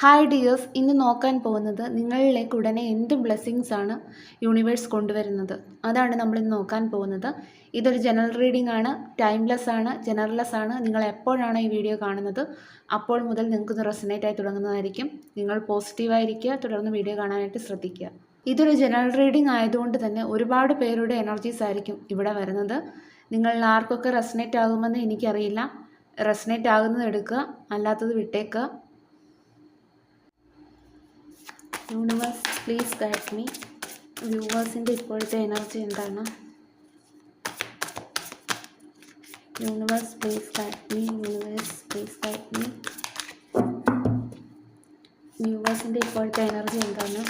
Hi dears, ഇന്ന് നോക്കാൻ പോകുന്നത് നിങ്ങളിലേക്ക് ഉടനെ എന്ത് ബ്ലെസ്സിങ്സ് ആണ് യൂണിവേഴ്സ് കൊണ്ടുവരുന്നത്. അതാണ് നമ്മളിന്ന് നോക്കാൻ പോകുന്നത്. ഇതൊരു ജനറൽ റീഡിംഗ് ആണ്, ടൈംലെസ് ആണ്, ജനറൽലെസ് ആണ്. നിങ്ങൾ എപ്പോഴാണ് ഈ വീഡിയോ കാണുന്നത് അപ്പോൾ മുതൽ നിങ്ങൾക്കിത് റെസനേറ്റ് ആയി തുടങ്ങുന്നതായിരിക്കും. നിങ്ങൾ പോസിറ്റീവായിരിക്കുക, തുടർന്ന് വീഡിയോ കാണാനായിട്ട് ശ്രദ്ധിക്കുക. ഇതൊരു ജനറൽ റീഡിംഗ് ആയതുകൊണ്ട് തന്നെ ഒരുപാട് പേരുടെ എനർജീസ് ആയിരിക്കും ഇവിടെ വരുന്നത്. നിങ്ങൾ ആർക്കൊക്കെ റെസനേറ്റ് ആകുമെന്ന് എനിക്കറിയില്ല. റെസനേറ്റ് ആകുന്നത് എടുക്കുക, അല്ലാത്തത് വിട്ടേക്കുക. Universe please guide me. വ്യൂവേഴ്സിൻ്റെ ഇപ്പോഴത്തെ എനർജി എന്താണ്? Universe please guide me. Universe please guide me. വ്യൂവേഴ്സിൻ്റെ ഇപ്പോഴത്തെ എനർജി എന്താണ്?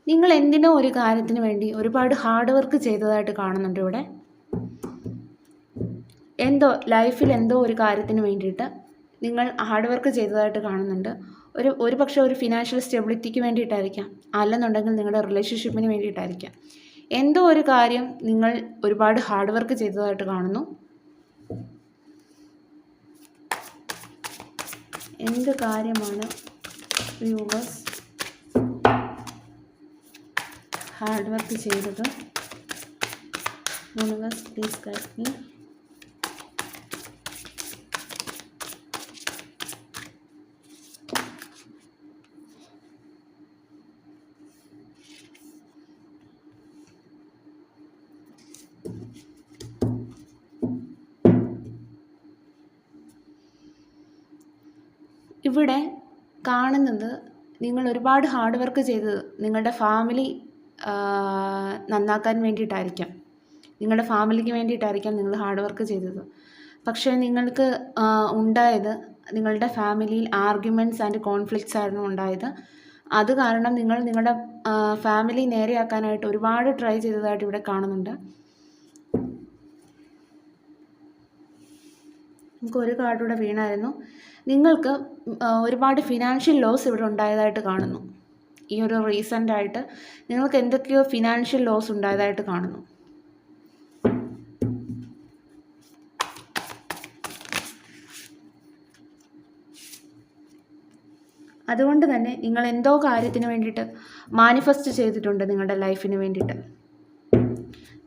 നിങ്ങൾ എന്തിനോ ഒരു കാര്യത്തിന് വേണ്ടി ഒരുപാട് ഹാർഡ് വർക്ക് ചെയ്തതായിട്ട് കാണുന്നുണ്ട് ഇവിടെ. ലൈഫിൽ എന്തോ ഒരു കാര്യത്തിന് വേണ്ടിയിട്ട് നിങ്ങൾ ഹാർഡ് വർക്ക് ചെയ്തതായിട്ട് കാണുന്നുണ്ട്. ഒരു പക്ഷേ ഒരു ഫിനാൻഷ്യൽ സ്റ്റെബിലിറ്റിക്ക് വേണ്ടിയിട്ടായിരിക്കാം, അല്ലെന്നുണ്ടെങ്കിൽ നിങ്ങളുടെ റിലേഷൻഷിപ്പിന് വേണ്ടിയിട്ടായിരിക്കാം. എന്തോ ഒരു കാര്യം നിങ്ങൾ ഒരുപാട് ഹാർഡ് വർക്ക് ചെയ്തതായിട്ട് കാണുന്നു. എന്ത് കാര്യമാണ് വ്യൂവേഴ്സ് ഹാർഡ് വർക്ക് ചെയ്തത്? Universe please guide me. ഇവിടെ കാണുന്നത് നിങ്ങൾ ഒരുപാട് ഹാർഡ് വർക്ക് ചെയ്തത് നിങ്ങളുടെ ഫാമിലി നന്നാക്കാൻ വേണ്ടിയിട്ടായിരിക്കാം, നിങ്ങളുടെ ഫാമിലിക്ക് വേണ്ടിയിട്ടായിരിക്കാം നിങ്ങൾ ഹാർഡ് വർക്ക് ചെയ്തത്. പക്ഷേ നിങ്ങൾക്ക് ഉണ്ടായത് നിങ്ങളുടെ ഫാമിലിയിൽ ആർഗ്യുമെൻറ്റ്സ് ആൻഡ് കോൺഫ്ലിക്ട്സ് ആയിരുന്നു ഉണ്ടായത്. അത് കാരണം നിങ്ങൾ നിങ്ങളുടെ ഫാമിലി നേരെയാക്കാനായിട്ട് ഒരുപാട് ട്രൈ ചെയ്തതായിട്ട് ഇവിടെ കാണുന്നുണ്ട്. നമുക്ക് ഒരു കാർഡൂടെ വീണായിരുന്നു. നിങ്ങൾക്ക് ഒരുപാട് ഫിനാൻഷ്യൽ ലോസ് ഇവിടെ ഉണ്ടായതായിട്ട് കാണുന്നു. ഈ ഒരു റീസെൻ്റായിട്ട് നിങ്ങൾക്ക് എന്തൊക്കെയോ ഫിനാൻഷ്യൽ ലോസ് ഉണ്ടായതായിട്ട് കാണുന്നു. അതുകൊണ്ട് തന്നെ നിങ്ങൾ എന്തോ കാര്യത്തിന് വേണ്ടിയിട്ട് മാനിഫെസ്റ്റ് ചെയ്തിട്ടുണ്ട് നിങ്ങളുടെ ലൈഫിന് വേണ്ടിയിട്ട്.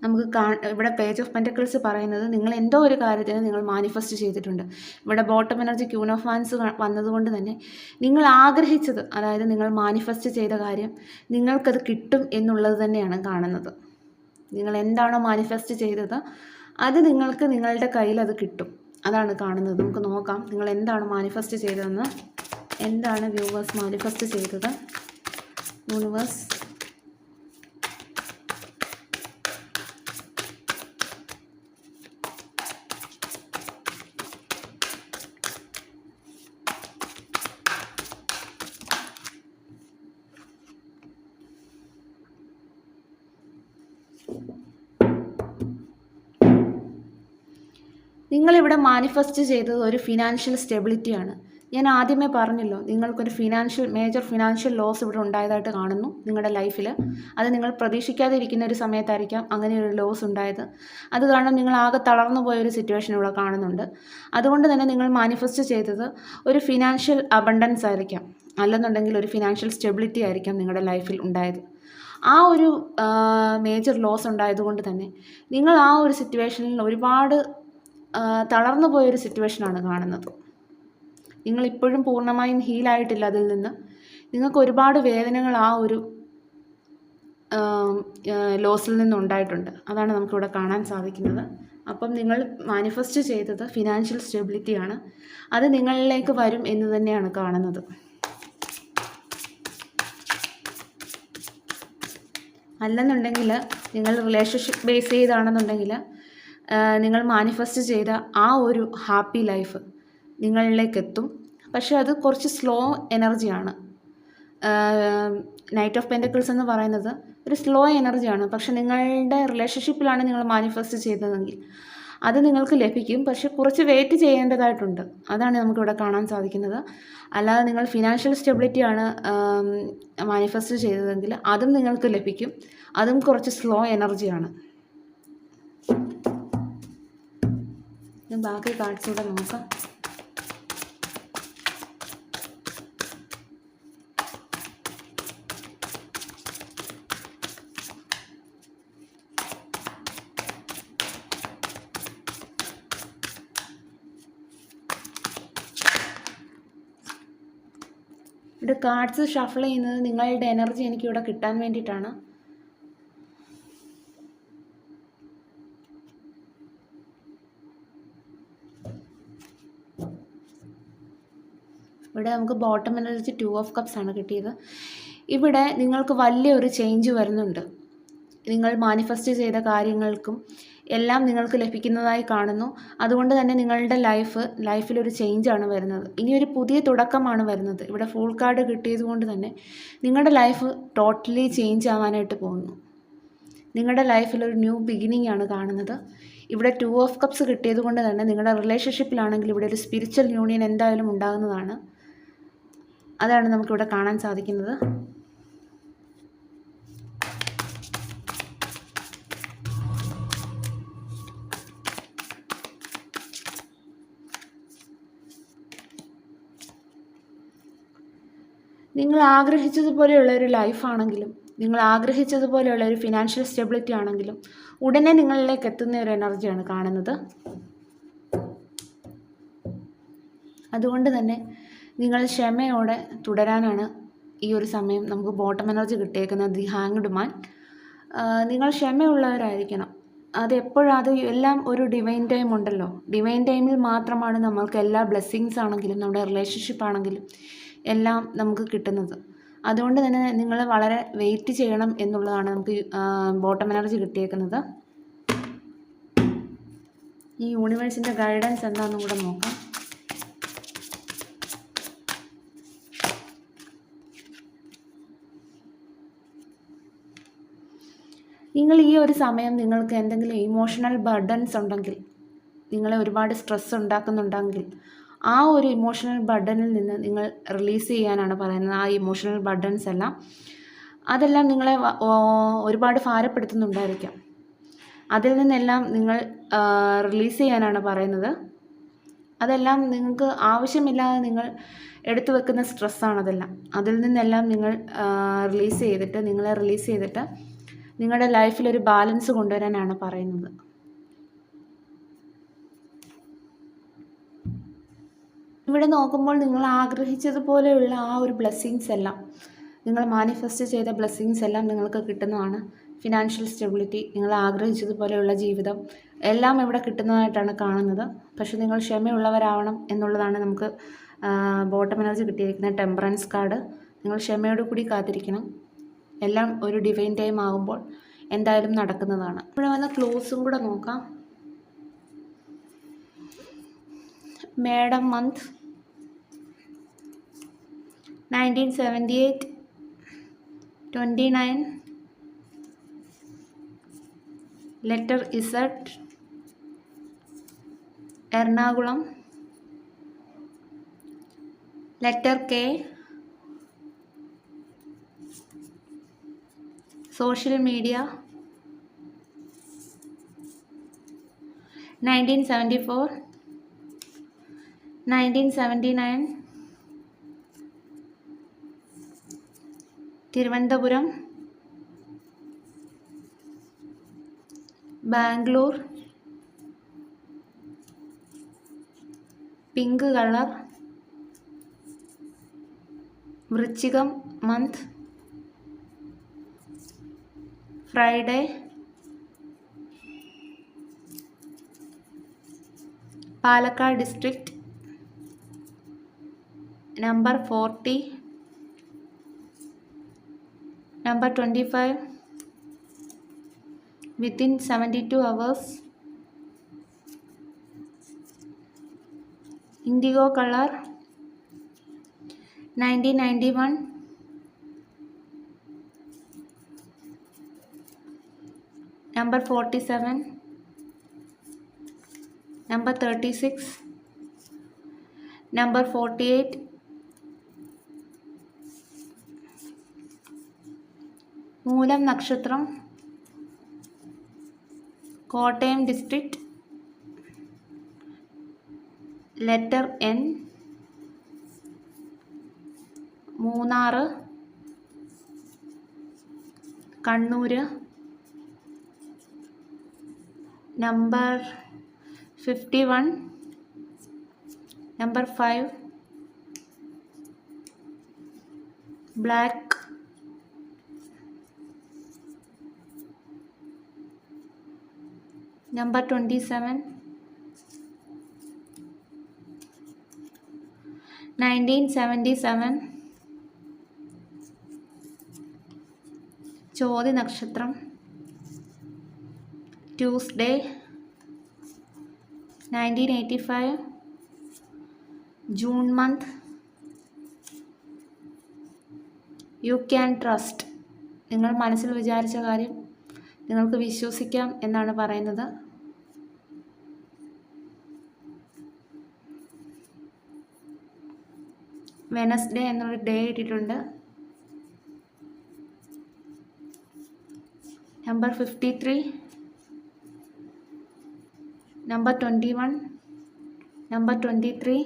നമുക്ക് ഇവിടെ പേജ് ഓഫ് പെൻറ്റക്കിൾസ് പറയുന്നത് നിങ്ങൾ എന്തോ ഒരു കാര്യത്തിന് നിങ്ങൾ മാനിഫെസ്റ്റ് ചെയ്തിട്ടുണ്ട്. ഇവിടെ bottom energy queen of wands വന്നതുകൊണ്ട് തന്നെ നിങ്ങൾ ആഗ്രഹിച്ചത്, അതായത് നിങ്ങൾ മാനിഫെസ്റ്റ് ചെയ്ത കാര്യം നിങ്ങൾക്കത് കിട്ടും എന്നുള്ളത് തന്നെയാണ് കാണുന്നത്. നിങ്ങൾ എന്താണോ മാനിഫെസ്റ്റ് ചെയ്തത് അത് നിങ്ങൾക്ക് നിങ്ങളുടെ കയ്യിൽ അത് കിട്ടും, അതാണ് കാണുന്നത്. നമുക്ക് നോക്കാം നിങ്ങൾ എന്താണ് മാനിഫെസ്റ്റ് ചെയ്തതെന്ന്. എന്താണ് വ്യൂവേഴ്സ് മാനിഫെസ്റ്റ് ചെയ്തത്? യൂണിവേഴ്സ് നിങ്ങളിവിടെ മാനിഫെസ്റ്റ് ചെയ്തത് ഒരു ഫിനാൻഷ്യൽ സ്റ്റെബിലിറ്റിയാണ്. ഞാൻ ആദ്യമേ പറഞ്ഞല്ലോ, നിങ്ങൾക്കൊരു മേജർ ഫിനാൻഷ്യൽ ലോസ് ഇവിടെ ഉണ്ടായതായിട്ട് കാണുന്നു നിങ്ങളുടെ ലൈഫിൽ. അത് നിങ്ങൾ പ്രതീക്ഷിക്കാതെ ഇരിക്കുന്ന ഒരു സമയത്തായിരിക്കാം അങ്ങനെ ഒരു ലോസ് ഉണ്ടായത്. അത് കാരണം നിങ്ങൾ ആകെ തളർന്നു പോയൊരു സിറ്റുവേഷൻ ഇവിടെ കാണുന്നുണ്ട്. അതുകൊണ്ട് തന്നെ നിങ്ങൾ മാനിഫെസ്റ്റ് ചെയ്തത് ഒരു ഫിനാൻഷ്യൽ അബണ്ടൻസ് ആയിരിക്കാം, അല്ലെന്നുണ്ടെങ്കിൽ ഒരു ഫിനാൻഷ്യൽ സ്റ്റെബിലിറ്റി ആയിരിക്കാം നിങ്ങളുടെ ലൈഫിൽ ഉണ്ടായത്. ആ ഒരു മേജർ ലോസ് ഉണ്ടായതുകൊണ്ട് തന്നെ നിങ്ങൾ ആ ഒരു സിറ്റുവേഷനിൽ ഒരുപാട് തളർന്നു പോയൊരു സിറ്റുവേഷനാണ് കാണുന്നത്. നിങ്ങളിപ്പോഴും പൂർണ്ണമായും ഹീലായിട്ടില്ല അതിൽ നിന്ന്. നിങ്ങൾക്ക് ഒരുപാട് വേദനകൾ ആ ഒരു ലോസിൽ നിന്നുണ്ടായിട്ടുണ്ട്. അതാണ് നമുക്കിവിടെ കാണാൻ സാധിക്കുന്നത്. അപ്പം നിങ്ങൾ മാനിഫെസ്റ്റ് ചെയ്തത് ഫിനാൻഷ്യൽ സ്റ്റെബിലിറ്റിയാണ്. അത് നിങ്ങളിലേക്ക് വരും എന്ന് തന്നെയാണ് കാണുന്നത്. അല്ലെന്നുണ്ടെങ്കിൽ നിങ്ങൾ റിലേഷൻഷിപ്പ് ബേസ് ചെയ്താണെന്നുണ്ടെങ്കിൽ നിങ്ങൾ മാനിഫെസ്റ്റ് ചെയ്ത ആ ഒരു ഹാപ്പി ലൈഫ് നിങ്ങളിലേക്ക് എത്തും. പക്ഷേ അത് കുറച്ച് സ്ലോ എനർജിയാണ്. നൈറ്റ് ഓഫ് പെൻറ്റക്കിൾസ് എന്ന് പറയുന്നത് ഒരു സ്ലോ എനർജിയാണ്. പക്ഷെ നിങ്ങളുടെ റിലേഷൻഷിപ്പിലാണ് നിങ്ങൾ മാനിഫെസ്റ്റ് ചെയ്തതെങ്കിൽ അത് നിങ്ങൾക്ക് ലഭിക്കും. പക്ഷെ കുറച്ച് വെയിറ്റ് ചെയ്യേണ്ടതായിട്ടുണ്ട്. അതാണ് നമുക്കിവിടെ കാണാൻ സാധിക്കുന്നത്. അല്ലാതെ നിങ്ങൾ ഫിനാൻഷ്യൽ സ്റ്റെബിലിറ്റിയാണ് മാനിഫെസ്റ്റ് ചെയ്തതെങ്കിൽ അതും നിങ്ങൾക്ക് ലഭിക്കും. അതും കുറച്ച് സ്ലോ എനർജിയാണ്. ബാക്കി കാർഡ്സ് കൂടെ നോക്കാം. ഇവിടെ കാർഡ്സ് ഷഫിൾ ചെയ്യുന്നത് നിങ്ങളുടെ എനർജി എനിക്കിവിടെ കിട്ടാൻ വേണ്ടിയിട്ടാണ്. ഇവിടെ നമുക്ക് ബോട്ടം എനർജി 2 ഓഫ് കപ്സ് ആണ് കിട്ടിയത്. ഇവിടെ നിങ്ങൾക്ക് വലിയൊരു ചേഞ്ച് വരുന്നുണ്ട്. നിങ്ങൾ മാനിഫെസ്റ്റ് ചെയ്ത കാര്യങ്ങൾക്കും എല്ലാം നിങ്ങൾക്ക് ലഭിക്കുന്നതായി കാണുന്നു. അതുകൊണ്ട് തന്നെ നിങ്ങളുടെ ലൈഫിലൊരു ചേഞ്ചാണ് വരുന്നത്. ഇനിയൊരു പുതിയ തുടക്കമാണ് വരുന്നത്. ഇവിടെ ഫുൾ കാർഡ് കിട്ടിയത് കൊണ്ട് തന്നെ നിങ്ങളുടെ ലൈഫ് ടോട്ടലി ചേഞ്ച് ആവാനായിട്ട് പോകുന്നു. നിങ്ങളുടെ ലൈഫിലൊരു ന്യൂ ബിഗിനിങ് ആണ് കാണുന്നത്. ഇവിടെ 2 ഓഫ് കപ്സ് കിട്ടിയത് കൊണ്ട് തന്നെ നിങ്ങളുടെ റിലേഷൻഷിപ്പിലാണെങ്കിൽ ഇവിടെ ഒരു സ്പിരിച്വൽ യൂണിയൻ എന്തായാലും ഉണ്ടാകുന്നതാണ്. അതാണ് നമുക്കിവിടെ കാണാൻ സാധിക്കുന്നത്. നിങ്ങൾ ആഗ്രഹിച്ചതുപോലെയുള്ള ഒരു ലൈഫാണെങ്കിലും നിങ്ങൾ ആഗ്രഹിച്ചതുപോലെയുള്ള ഒരു ഫിനാൻഷ്യൽ സ്റ്റെബിലിറ്റി ആണെങ്കിലും ഉടനെ നിങ്ങളിലേക്ക് എത്തുന്ന ഒരു എനർജിയാണ് കാണുന്നത്. അതുകൊണ്ട് തന്നെ നിങ്ങൾ ക്ഷമയോടെ തുടരാനാണ് ഈ ഒരു സമയം നമുക്ക് ബോട്ടം എനർജി കിട്ടിയേക്കുന്നത്. The hanged man. നിങ്ങൾ ക്ഷമയുള്ളവരായിരിക്കണം. അത് എല്ലാം ഒരു ഡിവൈൻ ടൈം ഉണ്ടല്ലോ. ഡിവൈൻ ടൈമിൽ മാത്രമാണ് നമ്മൾക്ക് എല്ലാ ബ്ലെസ്സിങ്സ് ആണെങ്കിലും നമ്മുടെ റിലേഷൻഷിപ്പ് ആണെങ്കിലും എല്ലാം നമുക്ക് കിട്ടുന്നത്. അതുകൊണ്ട് തന്നെ നിങ്ങൾ വളരെ വെയിറ്റ് ചെയ്യണം എന്നുള്ളതാണ് നമുക്ക് ബോട്ടം എനർജി കിട്ടിയേക്കുന്നത്. ഈ യൂണിവേഴ്സിൻ്റെ ഗൈഡൻസ് എന്താണെന്നും കൂടെ നോക്കാം. നിങ്ങൾ ഈ ഒരു സമയം നിങ്ങൾക്ക് എന്തെങ്കിലും ഇമോഷണൽ ബർഡൻസ് ഉണ്ടെങ്കിൽ, നിങ്ങളെ ഒരുപാട് സ്ട്രെസ് ഉണ്ടാക്കുന്നുണ്ടെങ്കിൽ ആ ഒരു ഇമോഷണൽ ബർഡനിൽ നിന്ന് നിങ്ങൾ റിലീസ് ചെയ്യാനാണ് പറയുന്നത്. ആ ഇമോഷണൽ ബർഡൻസ് എല്ലാം അതെല്ലാം നിങ്ങളെ ഒരുപാട് ഭാരപ്പെടുത്തുന്നുണ്ടായിരിക്കാം. അതിൽ നിന്നെല്ലാം നിങ്ങൾ റിലീസ് ചെയ്യാനാണ് പറയുന്നത്. അതെല്ലാം നിങ്ങൾക്ക് ആവശ്യമില്ലാതെ നിങ്ങൾ എടുത്തു വെക്കുന്ന സ്ട്രെസ്സാണതെല്ലാം. അതിൽ നിന്നെല്ലാം നിങ്ങൾ നിങ്ങളെ റിലീസ് ചെയ്തിട്ട് നിങ്ങളുടെ ലൈഫിലൊരു ബാലൻസ് കൊണ്ടുവരാനാണ് പറയുന്നത്. ഇവിടെ നോക്കുമ്പോൾ നിങ്ങൾ ആഗ്രഹിച്ചതുപോലെയുള്ള ആ ഒരു ബ്ലെസ്സിങ്സ് എല്ലാം, നിങ്ങൾ മാനിഫെസ്റ്റ് ചെയ്ത ബ്ലെസ്സിങ്സ് എല്ലാം നിങ്ങൾക്ക് കിട്ടുന്നതാണ്. ഫിനാൻഷ്യൽ സ്റ്റെബിലിറ്റി, നിങ്ങൾ ആഗ്രഹിച്ചതുപോലെയുള്ള ജീവിതം എല്ലാം ഇവിടെ കിട്ടുന്നതായിട്ടാണ് കാണുന്നത്. പക്ഷെ നിങ്ങൾ ക്ഷമയുള്ളവരാവണം എന്നുള്ളതാണ് നമുക്ക് ബോട്ടം എനർജി കിട്ടിയിരിക്കുന്ന ടെമ്പറൻസ് കാർഡ്. നിങ്ങൾ ക്ഷമയോടു കൂടി കാത്തിരിക്കണം. എല്ലാം ഒരു ഡിവൈൻ ടൈം ആകുമ്പോൾ എന്തായാലും നടക്കുന്നതാണ്. ഇവിടെ വന്ന ക്ലോസും കൂടെ നോക്കാം. Madam month 1978, 29, letter Z, Ernakulam, letter K, social media, 1974, 1979, Thiruvananthapuram, Bangalore, pink colour, വൃശ്ചികം month, Friday, Palakkad district, number 40, number 25, within 72 hours, indigo color, 1991, number 47, number 36, number 48, മൂലം നക്ഷത്രം, Kottayam district, letter N, Munnar, Kannur, number 51, number 5, black, number 27, 1977, ചോതി നക്ഷത്രം, Tuesday, 1985, June month. You can trust. നിങ്ങൾ മനസ്സിൽ വിചാരിച്ച കാര്യം നിങ്ങൾക്ക് വിശ്വസിക്കാം എന്നാണ് പറയുന്നത്. വെനസ്ഡേ എന്നൊരു ഡേ ഇട്ടിട്ടുണ്ട്. Number 53, number 21, number 23,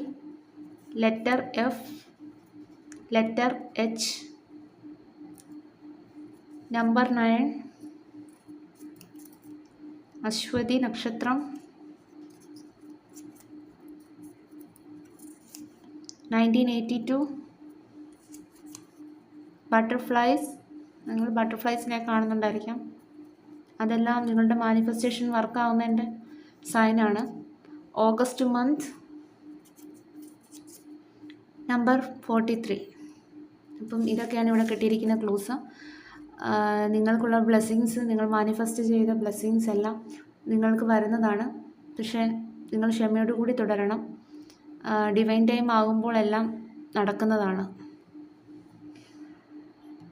letter F, letter H, number 9, Ashwathi നക്ഷത്രം, 1982, ബട്ടർഫ്ലൈസ്. നിങ്ങൾ ബട്ടർഫ്ലൈസിനെ കാണുന്നുണ്ടായിരിക്കാം. അതെല്ലാം നിങ്ങളുടെ മാനിഫെസ്റ്റേഷൻ വർക്കാവുന്നതിൻ്റെ സൈനാണ്. August month, number 43. അപ്പം ഇതൊക്കെയാണ് ഇവിടെ കിട്ടിയിരിക്കുന്ന ക്ലൂസ്. നിങ്ങൾക്കുള്ള ബ്ലെസ്സിങ്സ്, നിങ്ങൾ മാനിഫെസ്റ്റ് ചെയ്ത ബ്ലെസ്സിങ്സ് എല്ലാം നിങ്ങൾക്ക് വരുന്നതാണ്. പക്ഷേ നിങ്ങൾ ക്ഷമയോടുകൂടി തുടരണം. ഡിവൈൻ ടൈം ആകുമ്പോൾ എല്ലാം നടക്കുന്നതാണ്.